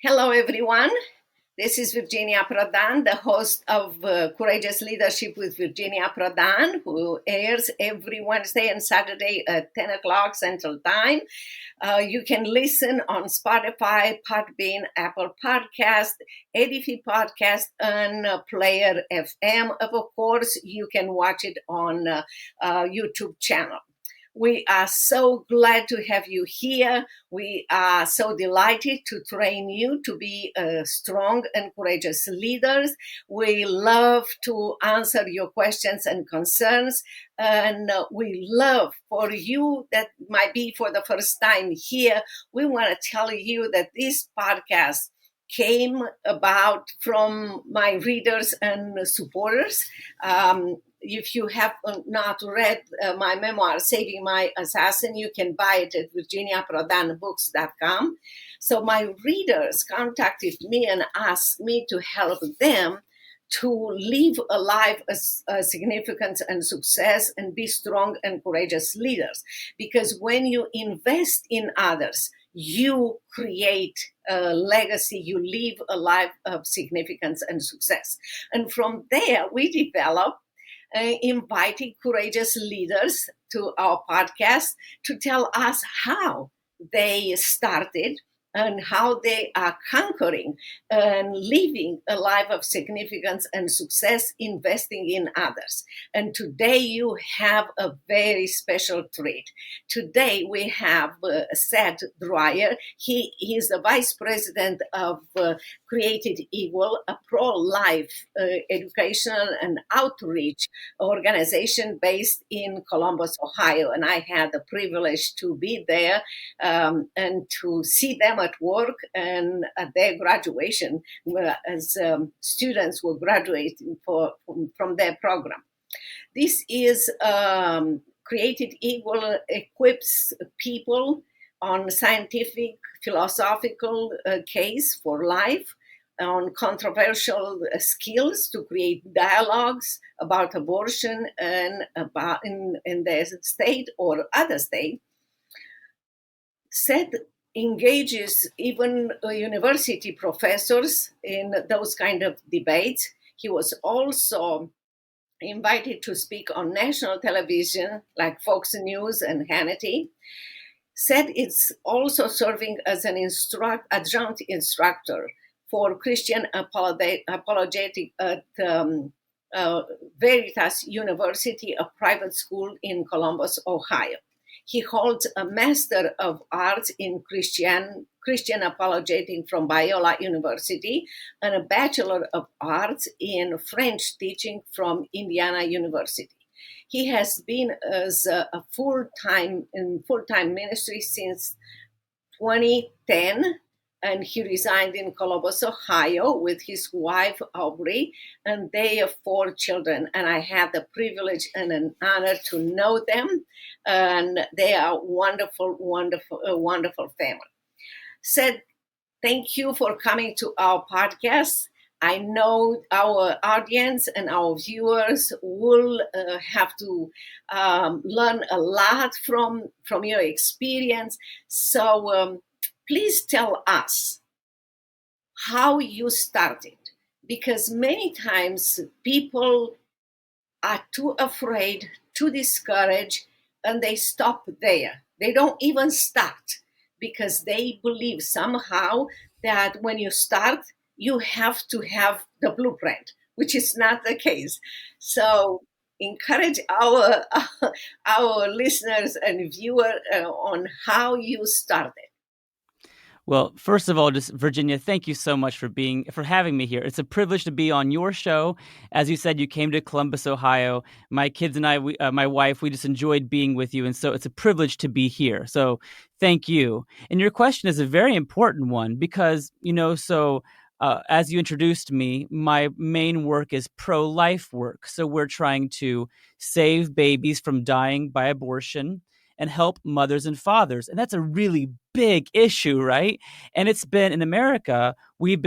Hello, everyone. This is Virginia Prodan, the host of Courageous Leadership with Virginia Prodan, who airs every Wednesday and Saturday at 10 o'clock Central Time. You can listen on Spotify, Podbean, Apple Podcast, Edify Podcast, and Player FM. Of course, you can watch it on YouTube channel. We are so glad to have you here. We are so delighted to train you to be strong and courageous leaders. We love to answer your questions and concerns. And we love for you that might be for the first time here, we want to tell you that this podcast came about from my readers and supporters. If you have not read my memoir, Saving My Assassin, you can buy it at virginiaprodanbooks.com. So my readers contacted me and asked me to help them to live a life of significance and success and be strong and courageous leaders. Because when you invest in others, you create a legacy, you live a life of significance and success. And from there, we develop inviting courageous leaders to our podcast to tell us how they started and how they are conquering and living a life of significance and success, investing in others. And today you have a very special treat. Today we have Seth Drayer. He is the vice president of Created Equal, a pro-life educational and outreach organization based in Columbus, Ohio. And I had the privilege to be there and to see them at work and at their graduation as students were graduating from their program. This is Created Equal equips people on scientific, philosophical case for life, on controversial skills to create dialogues about abortion and about in their state or other state. Seth engages even university professors in those kind of debates. He was also invited to speak on national television like Fox News and Hannity. Seth is also serving as an adjunct instructor for Christian Apologetics at Veritas University, a private school in Columbus, Ohio. He holds a Master of Arts in Christian Apologetics from Biola University and a Bachelor of Arts in French teaching from Indiana University. He has been as a full-time ministry since 2010, and he resigned in Columbus, Ohio with his wife, Aubrie, and they have 4 children. And I had the privilege and an honor to know them, and they are wonderful, wonderful family. Seth, thank you for coming to our podcast. I know our audience and our viewers will have to learn a lot from your experience. So please tell us how you started, because many times people are too afraid, too discouraged, and they stop there. They don't even start because they believe somehow that when you start, you have to have the blueprint, which is not the case. So encourage our listeners and viewers on how you started. Well, first of all, just Virginia, thank you so much for having me here. It's a privilege to be on your show. As you said, you came to Columbus, Ohio. My kids and I, my wife, we just enjoyed being with you, and so it's a privilege to be here. So thank you. And your question is a very important one because as you introduced me, my main work is pro-life work. So we're trying to save babies from dying by abortion and help mothers and fathers. And that's a really big issue, right? And it's been in America, we've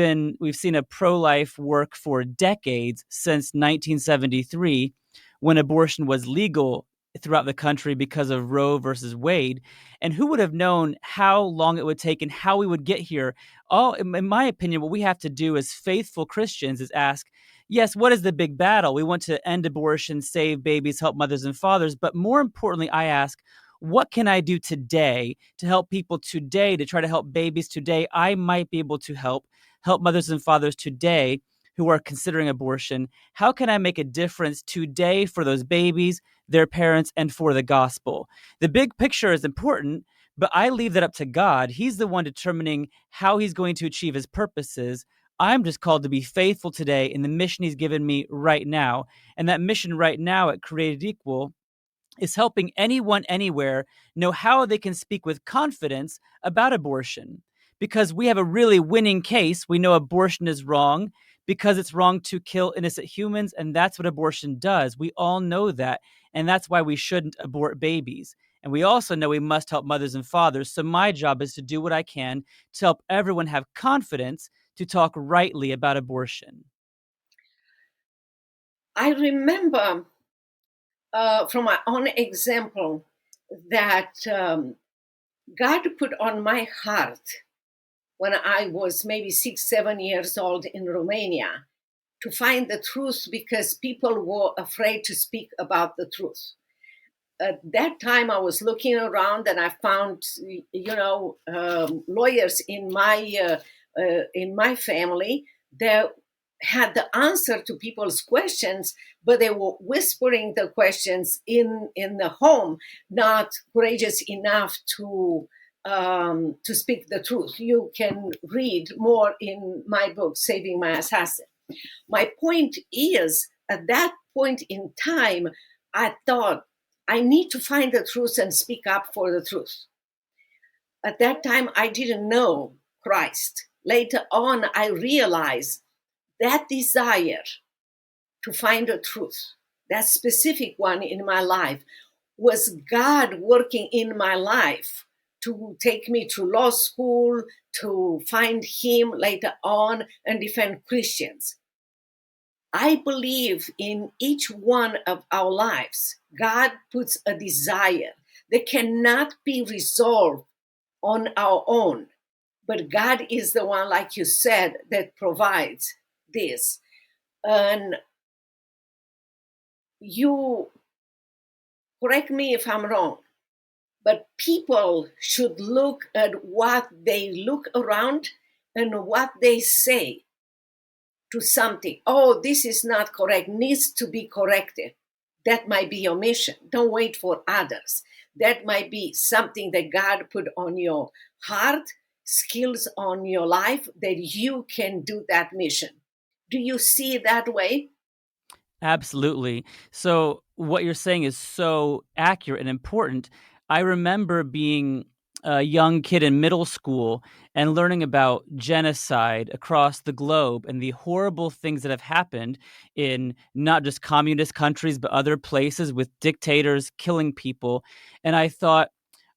seen a pro-life work for decades since 1973 when abortion was legal throughout the country because of Roe versus Wade. And who would have known how long it would take and how we would get here? All, in my opinion, what we have to do as faithful Christians is ask, yes, what is the big battle? We want to end abortion, save babies, help mothers and fathers. But more importantly, I ask, what can I do today to help people today, to try to help babies today? I might be able to help mothers and fathers today who are considering abortion. How can I make a difference today for those babies, their parents, and for the gospel? The big picture is important, but I leave that up to God. He's the one determining how he's going to achieve his purposes. I'm just called to be faithful today in the mission he's given me right now. And that mission right now at Created Equal is helping anyone anywhere know how they can speak with confidence about abortion. Because we have a really winning case. We know abortion is wrong because it's wrong to kill innocent humans, and that's what abortion does. We all know that, and that's why we shouldn't abort babies. And we also know we must help mothers and fathers. So my job is to do what I can to help everyone have confidence to talk rightly about abortion. I remember from my own example that God put on my heart when I was maybe 6, 7 years old in Romania to find the truth because people were afraid to speak about the truth. At that time, I was looking around and I found, lawyers in my family that had the answer to people's questions, but they were whispering the questions in the home, not courageous enough to speak the truth. You can read more in my book, Saving My Assassin. My point is, at that point in time, I thought, I need to find the truth and speak up for the truth. At that time, I didn't know Christ. Later on, I realized that desire to find the truth, that specific one in my life, was God working in my life to take me to law school, to find him later on and defend Christians. I believe in each one of our lives, God puts a desire that cannot be resolved on our own. But God is the one, like you said, that provides this. And you correct me if I'm wrong, but people should look at what they look around and what they say to something. Oh, this is not correct, needs to be corrected. That might be your mission. Don't wait for others. That might be something that God put on your heart, skills on your life, that you can do that mission. Do you see it that way? Absolutely. So what you're saying is so accurate and important. I remember being a young kid in middle school and learning about genocide across the globe and the horrible things that have happened in not just communist countries, but other places with dictators killing people. And I thought,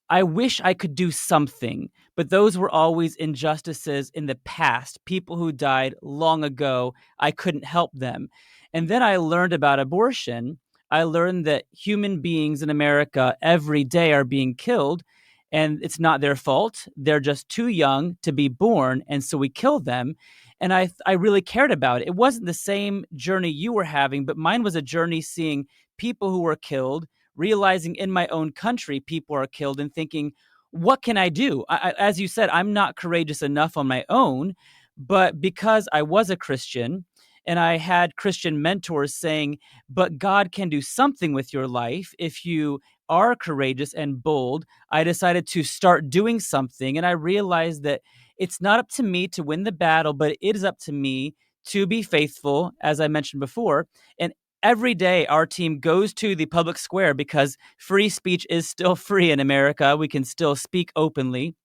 I wish I could do something, but those were always injustices in the past, people who died long ago. I couldn't help them. And then I learned about abortion. I learned that human beings in America every day are being killed, and it's not their fault. They're just too young to be born, and so we kill them. And I really cared about it. It wasn't the same journey you were having, but mine was a journey seeing people who were killed, realizing in my own country people are killed, and thinking, what can I do? As you said, I'm not courageous enough on my own, but because I was a Christian and I had Christian mentors saying, but God can do something with your life if you are courageous and bold, I decided to start doing something. And I realized that it's not up to me to win the battle, but it is up to me to be faithful, as I mentioned before. And every day our team goes to the public square because free speech is still free in America. We can still speak openly.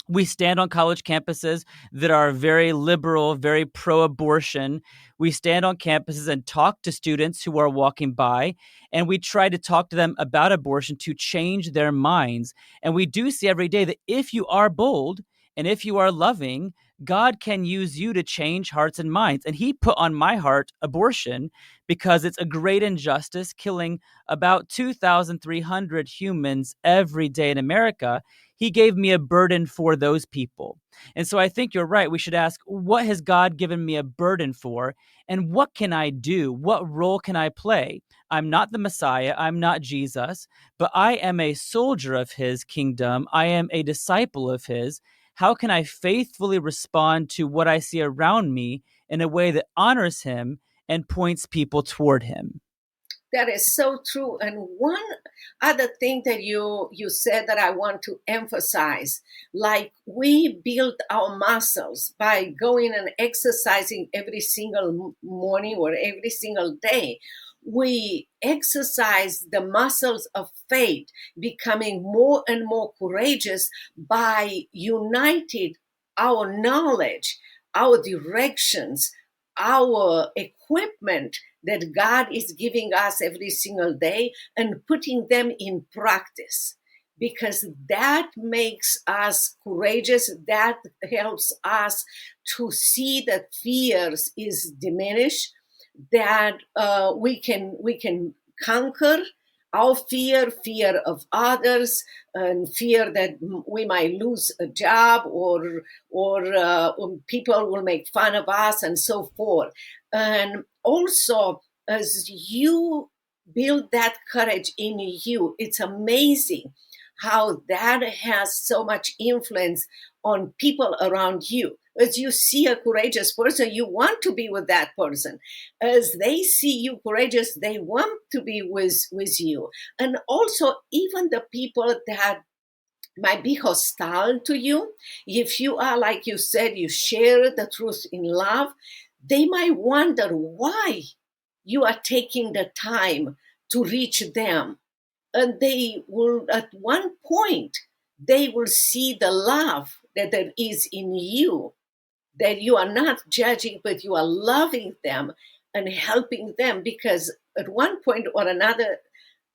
We stand on college campuses that are very liberal, very pro-abortion. We stand on campuses and talk to students who are walking by, and we try to talk to them about abortion to change their minds. And we do see every day that if you are bold and if you are loving, God can use you to change hearts and minds. And he put on my heart abortion because it's a great injustice, killing about 2,300 humans every day in America. He gave me a burden for those people. And so I think you're right. We should ask, what has God given me a burden for? And what can I do? What role can I play? I'm not the Messiah. I'm not Jesus, but I am a soldier of his kingdom. I am a disciple of his. How can I faithfully respond to what I see around me in a way that honors him and points people toward him? That is so true. And one other thing that you said that I want to emphasize, like we build our muscles by going and exercising every single morning or every single day. We exercise the muscles of faith, becoming more and more courageous by united our knowledge, our directions, our equipment that God is giving us every single day and putting them in practice, because that makes us courageous. That helps us to see that fears is diminished, that we can conquer our fear of others, and fear that we might lose a job, or people will make fun of us, and so forth. And also, as you build that courage in you, it's amazing how that has so much influence on people around you. As you see a courageous person, you want to be with that person. As they see you courageous, they want to be with you. And also, even the people that might be hostile to you, if you are, like you said, you share the truth in love, they might wonder why you are taking the time to reach them. And they will, at one point, they will see the love that there is in you, that you are not judging, but you are loving them and helping them. Because at one point or another,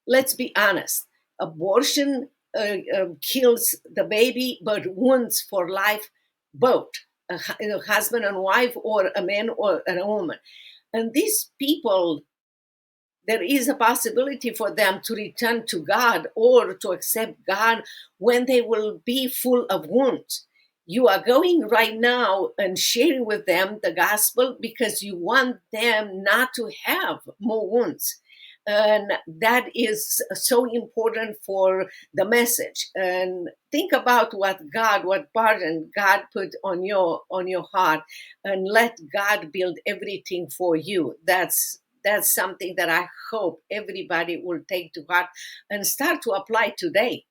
let's be honest, abortion kills the baby, but wounds for life both a husband and wife, or a man or a woman. And these people, there is a possibility for them to return to God or to accept God when they will be full of wounds. You are going right now and sharing with them the gospel because you want them not to have more wounds. And that is so important for the message. And think about what burden God put on your heart, and let God build everything for you. That's something that I hope everybody will take to heart and start to apply today.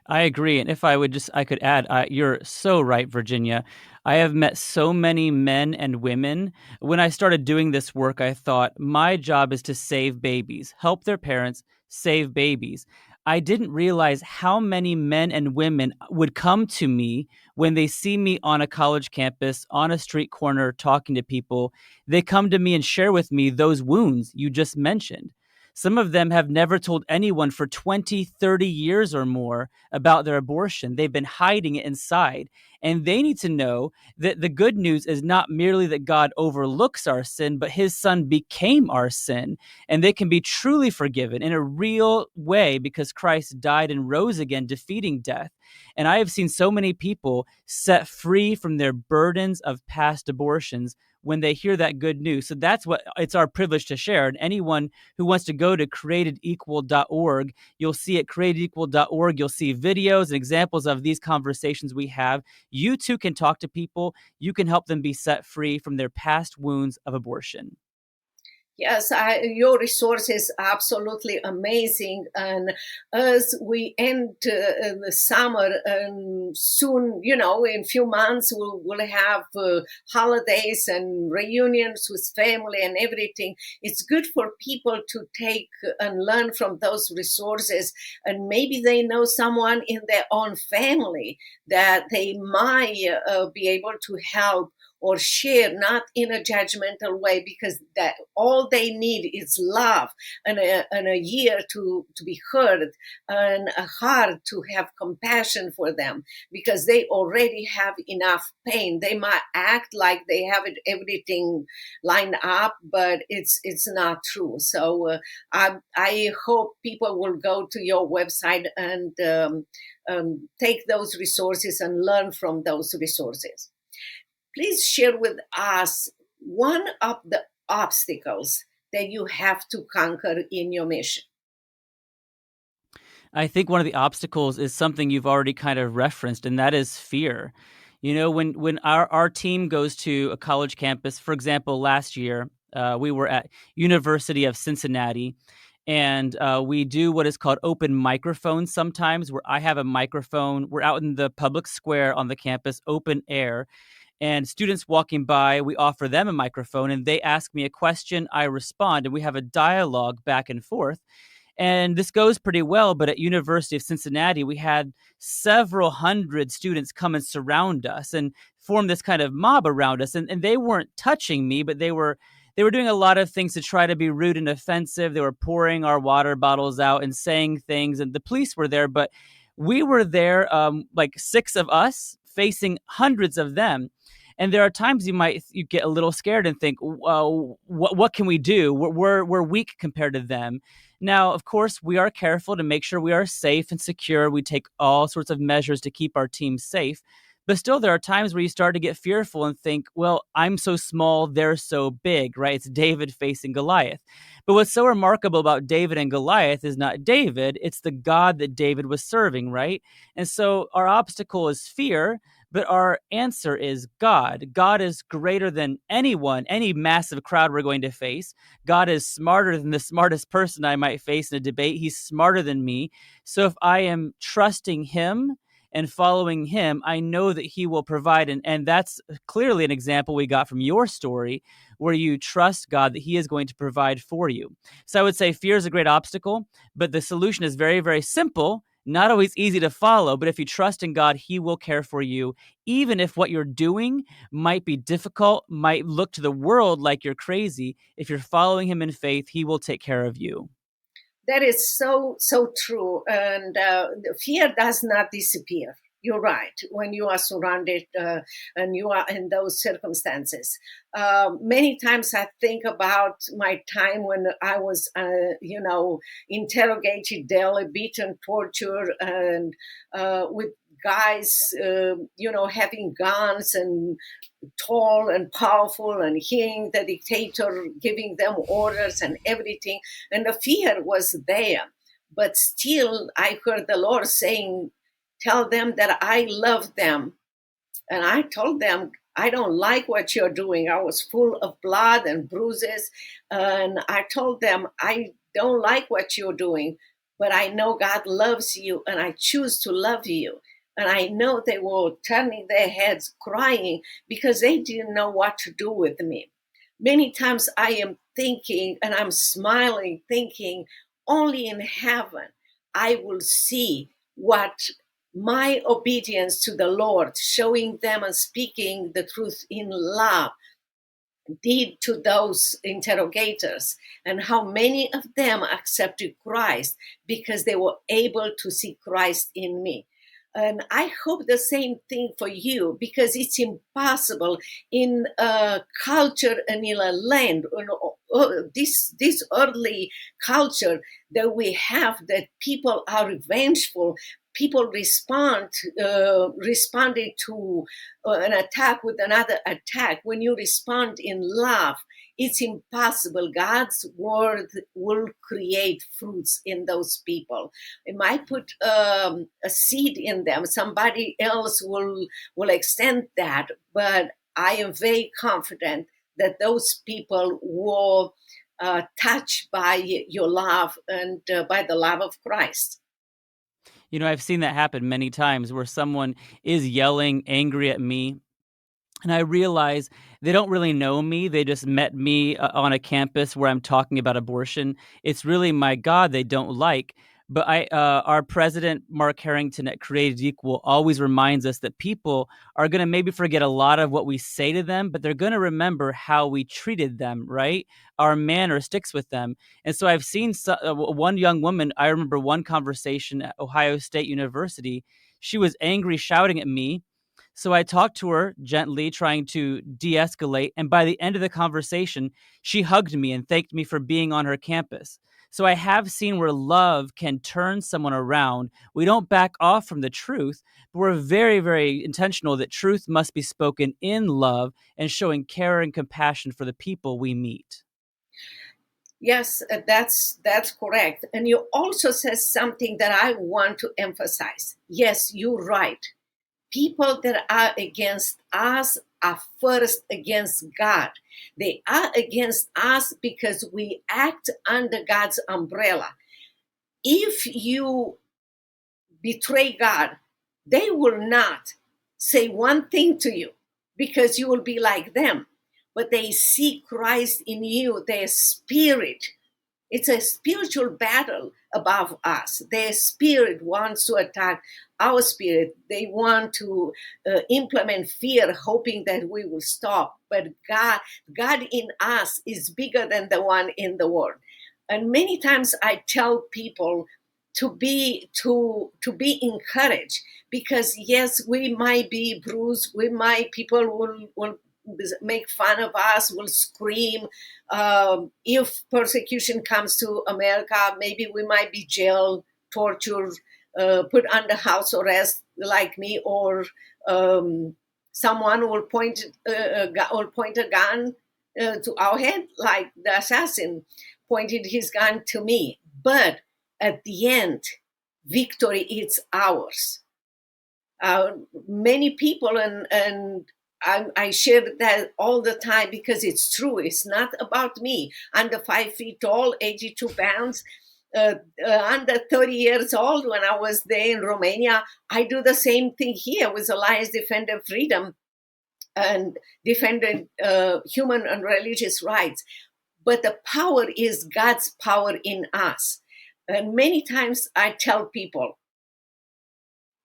I agree. And if I could add, you're so right, Virginia. I have met so many men and women. When I started doing this work, I thought my job is to save babies, help their parents, save babies. I didn't realize how many men and women would come to me when they see me on a college campus, on a street corner, talking to people. They come to me and share with me those wounds you just mentioned. Some of them have never told anyone for 20, 30 years or more about their abortion. They've been hiding it inside. And they need to know that the good news is not merely that God overlooks our sin, but his son became our sin. And they can be truly forgiven in a real way because Christ died and rose again, defeating death. And I have seen so many people set free from their burdens of past abortions when they hear that good news. So that's what it's our privilege to share. And anyone who wants to go to createdequal.org, you'll see at createdequal.org, you'll see videos and examples of these conversations we have. You too can talk to people. You can help them be set free from their past wounds of abortion. Yes, your resource is absolutely amazing. And as we end the summer, and soon, in a few months, we'll have holidays and reunions with family and everything. It's good for people to take and learn from those resources. And maybe they know someone in their own family that they might be able to help, or share, not in a judgmental way, because that all they need is love and a ear to be heard and a heart to have compassion for them, because they already have enough pain. They might act like they have everything lined up, but it's not true. So I hope people will go to your website and take those resources and learn from those resources. Please share with us one of the obstacles that you have to conquer in your mission. I think one of the obstacles is something you've already kind of referenced, and that is fear. You know, when our team goes to a college campus, for example, last year, we were at University of Cincinnati, and we do what is called open microphones sometimes, where I have a microphone. We're out in the public square on the campus, open air, and students walking by, we offer them a microphone, and they ask me a question, I respond, and we have a dialogue back and forth. And this goes pretty well, but at University of Cincinnati, we had several hundred students come and surround us and form this kind of mob around us. And they weren't touching me, but they were doing a lot of things to try to be rude and offensive. They were pouring our water bottles out and saying things, and the police were there, but we were there, like 6 of us facing hundreds of them. And there are times you get a little scared and think, well, what can we do? We're weak compared to them. Now, of course, we are careful to make sure we are safe and secure. We take all sorts of measures to keep our team safe. But still, there are times where you start to get fearful and think, well, I'm so small, they're so big, right? It's David facing Goliath. But what's so remarkable about David and Goliath is not David, it's the God that David was serving, right? And so our obstacle is fear, but our answer is God. God is greater than anyone, any massive crowd we're going to face. God is smarter than the smartest person I might face in a debate. He's smarter than me. So if I am trusting him and following him, I know that he will provide. And that's clearly an example we got from your story, where you trust God that he is going to provide for you. So I would say fear is a great obstacle, but the solution is very, very simple. Not always easy to follow, but if you trust in God, he will care for you, even if what you're doing might be difficult, might look to the world like you're crazy. If you're following him in faith, he will take care of you. That is so true. And fear does not disappear. You're right. When you are surrounded and you are in those circumstances, many times I think about my time when I was, interrogated daily, beaten, tortured, and with guys, having guns and tall and powerful, and hearing the dictator giving them orders and everything. And the fear was there. But still, I heard the Lord saying, tell them that I love them. And I told them, I don't like what you're doing. I was full of blood and bruises. And I told them, I don't like what you're doing, but I know God loves you and I choose to love you. And I know they were turning their heads crying because they didn't know what to do with me. Many times I am thinking and I'm smiling, thinking only in heaven I will see what my obedience to the Lord, showing them and speaking the truth in love, did to those interrogators, and how many of them accepted Christ because they were able to see Christ in me. And I hope the same thing for you, because it's impossible in a culture and in a land, this earthly culture that we have, that people are revengeful. People responded to an attack with another attack. When you respond in love, it's impossible. God's word will create fruits in those people. It might put a seed in them. Somebody else will extend that. But I am very confident that those people will touched by your love and by the love of Christ. You know, I've seen that happen many times where someone is yelling, angry at me, and I realize they don't really know me. They just met me on a campus where I'm talking about abortion. It's really my God they don't like. But our president, Mark Harrington at Created Equal, always reminds us that people are going to maybe forget a lot of what we say to them, but they're going to remember how we treated them, right? Our manner sticks with them. And so I've seen one young woman, I remember one conversation at Ohio State University. She was angry, shouting at me. So I talked to her gently, trying to de-escalate. And by the end of the conversation, she hugged me and thanked me for being on her campus. So I have seen where love can turn someone around. We don't back off from the truth, but we're very, very intentional that truth must be spoken in love and showing care and compassion for the people we meet. Yes, that's correct. And you also said something that I want to emphasize. Yes, you're right. People that are against us are first against God. They are against us because we act under God's umbrella. If you betray God, they will not say one thing to you because you will be like them. But they see Christ in you, their spirit. It's a spiritual battle above us. Their spirit wants to attack our spirit. They want to implement fear, hoping that we will stop. But God in us is bigger than the one in the world. And many times I tell people to be encouraged, because yes, we might be bruised. People will make fun of us, will scream. If persecution comes to America, maybe we might be jailed, tortured, put under house arrest like me, or someone will point a gun to our head, like the assassin pointed his gun to me. But at the end, victory is ours. Many people, and I share that all the time because it's true. It's not about me. Under 5 feet tall, 82 pounds, under 30 years old when I was there in Romania. I do the same thing here with Alliance Defending Freedom and defending human and religious rights. But the power is God's power in us. And many times I tell people,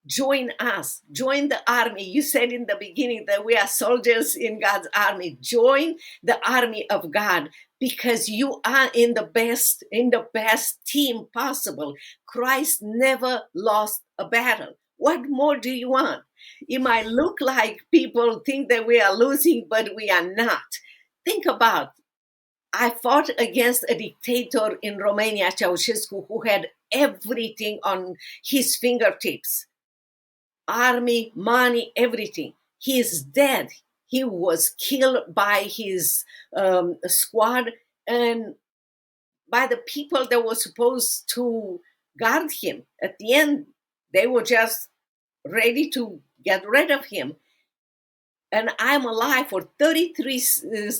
join us, join the army. You said in the beginning that we are soldiers in God's army. Join the army of God, because you are in the best team possible. Christ never lost a battle. What more do you want? It might look like people think that we are losing, but we are not. Think about, I fought against a dictator in Romania, Ceausescu, who had everything on his fingertips. Army, money, everything. He is dead. He was killed by his squad and by the people that were supposed to guard him. At the end, they were just ready to get rid of him. And I'm alive for 33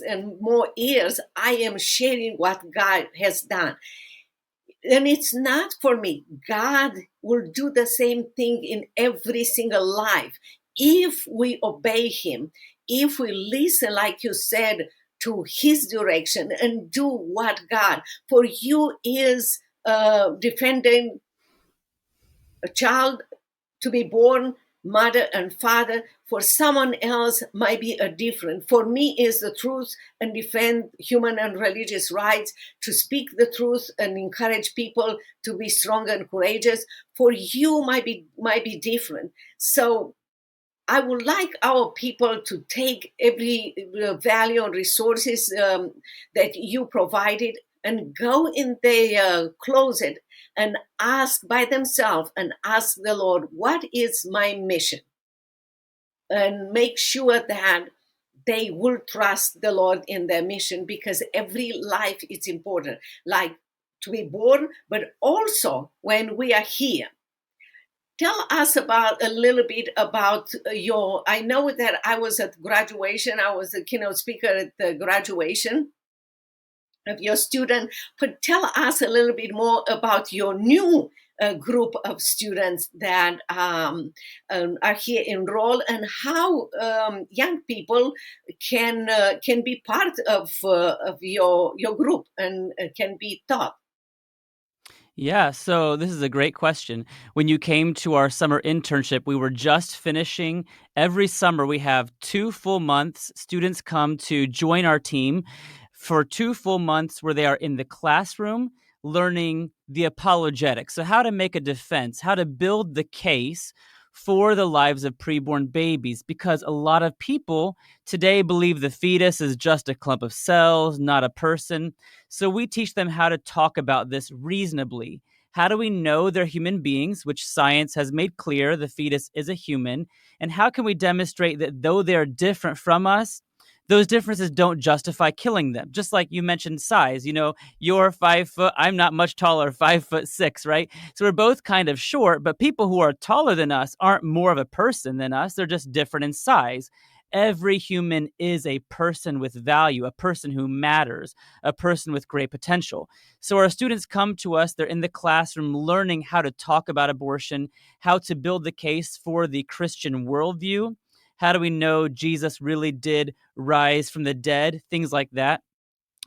and more years. I am sharing what God has done. And it's not for me. God will do the same thing in every single life. If we obey him, if we listen, like you said, to his direction and do what God, for you is defending a child to be born, mother and father. For someone else might be a different. For me is the truth and defend human and religious rights, to speak the truth and encourage people to be strong and courageous. For you might be different. So I would like our people to take every value and resources that you provided and go in their closet and ask by themselves and ask the Lord, what is my mission? And make sure that they will trust the Lord in their mission, because every life is important, like to be born, but also when we are here. Tell us about a little bit about I know that I was at graduation. I was a keynote speaker at the graduation of your student, but tell us a little bit more about your new group of students that are here enrolled, and how young people can be part of your group and can be taught. Yeah, so this is a great question. When you came to our summer internship, we were just finishing. Every summer, we have 2 full months. Students come to join our team for 2 full months where they are in the classroom learning the apologetics. So, how to make a defense, how to build the case for the lives of preborn babies, because a lot of people today believe the fetus is just a clump of cells, not a person. So we teach them how to talk about this reasonably. How do we know they're human beings, which science has made clear the fetus is a human? And how can we demonstrate that though they're different from us, those differences don't justify killing them? Just like you mentioned size, you're 5 foot, I'm not much taller, 5'6", right? So we're both kind of short, but people who are taller than us aren't more of a person than us. They're just different in size. Every human is a person with value, a person who matters, a person with great potential. So our students come to us, they're in the classroom learning how to talk about abortion, how to build the case for the Christian worldview. How do we know Jesus really did rise from the dead? Things like that.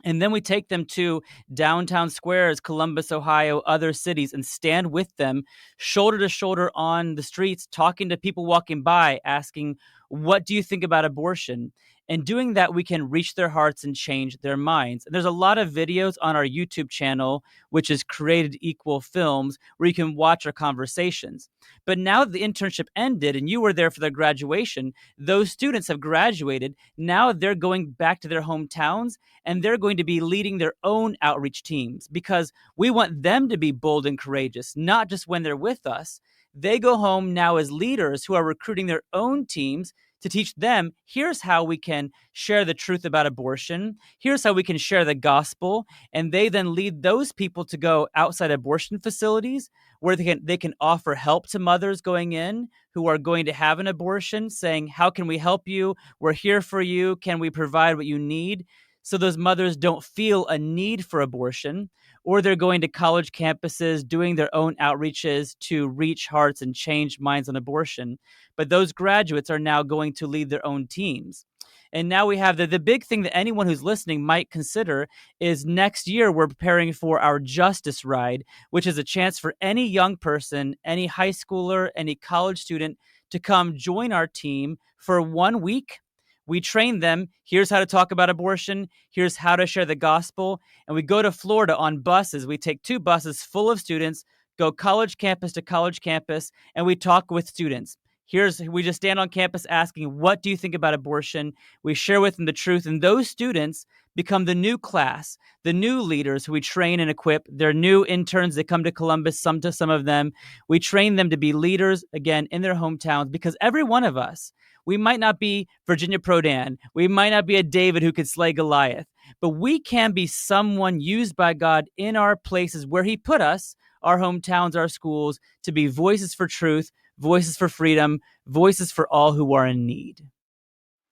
And then we take them to downtown squares, Columbus, Ohio, other cities, and stand with them shoulder to shoulder on the streets, talking to people walking by, asking, what do you think about abortion? And doing that, we can reach their hearts and change their minds. And there's a lot of videos on our YouTube channel, which is Created Equal Films, where you can watch our conversations. But now that the internship ended and you were there for their graduation, those students have graduated. Now they're going back to their hometowns and they're going to be leading their own outreach teams because we want them to be bold and courageous, not just when they're with us. They go home now as leaders who are recruiting their own teams to teach them, here's how we can share the truth about abortion. Here's how we can share the gospel. And they then lead those people to go outside abortion facilities where they can offer help to mothers going in who are going to have an abortion, saying, how can we help you? We're here for you. Can we provide what you need? So those mothers don't feel a need for abortion, or they're going to college campuses doing their own outreaches to reach hearts and change minds on abortion. But those graduates are now going to lead their own teams. And now we have the big thing that anyone who's listening might consider is next year we're preparing for our Justice Ride, which is a chance for any young person, any high schooler, any college student to come join our team for 1 week. We train them. Here's how to talk about abortion. Here's how to share the gospel. And we go to Florida on buses. We take 2 buses full of students, go college campus to college campus, and we talk with students. We just stand on campus asking, what do you think about abortion? We share with them the truth. And those students become the new class, the new leaders who we train and equip. They're new interns that come to Columbus, some of them. We train them to be leaders, again, in their hometowns, because every one of us, we might not be Virginia Prodan. We might not be a David who could slay Goliath, but we can be someone used by God in our places where he put us, our hometowns, our schools, to be voices for truth, voices for freedom, voices for all who are in need.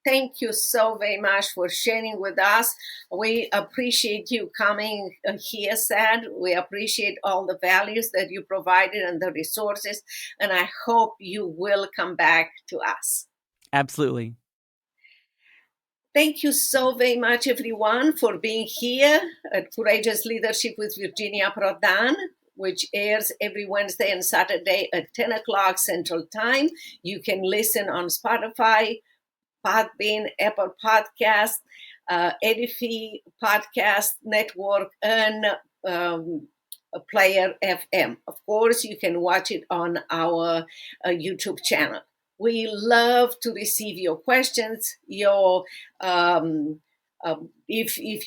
Thank you so very much for sharing with us. We appreciate you coming here, Seth. We appreciate all the values that you provided and the resources, and I hope you will come back to us. Absolutely. Thank you so very much, everyone, for being here at Courageous Leadership with Virginia Prodan, which airs every Wednesday and Saturday at 10 o'clock Central Time. You can listen on Spotify, Podbean, Apple Podcast, Edify Podcast Network, and Player FM. Of course, you can watch it on our YouTube channel. We love to receive your questions. If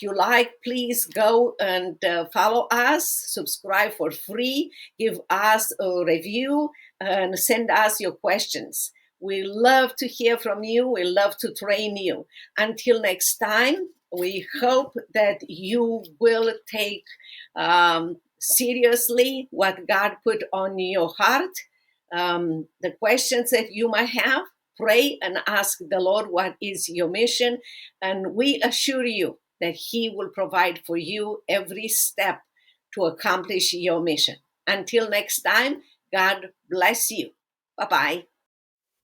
you like, please go and follow us, subscribe for free, give us a review, and send us your questions. We love to hear from you. We love to train you. Until next time, we hope that you will take seriously what God put on your heart. The questions that you might have, pray and ask the Lord what is your mission, and we assure you that he will provide for you every step to accomplish your mission. Until next time, God bless you. Bye-bye.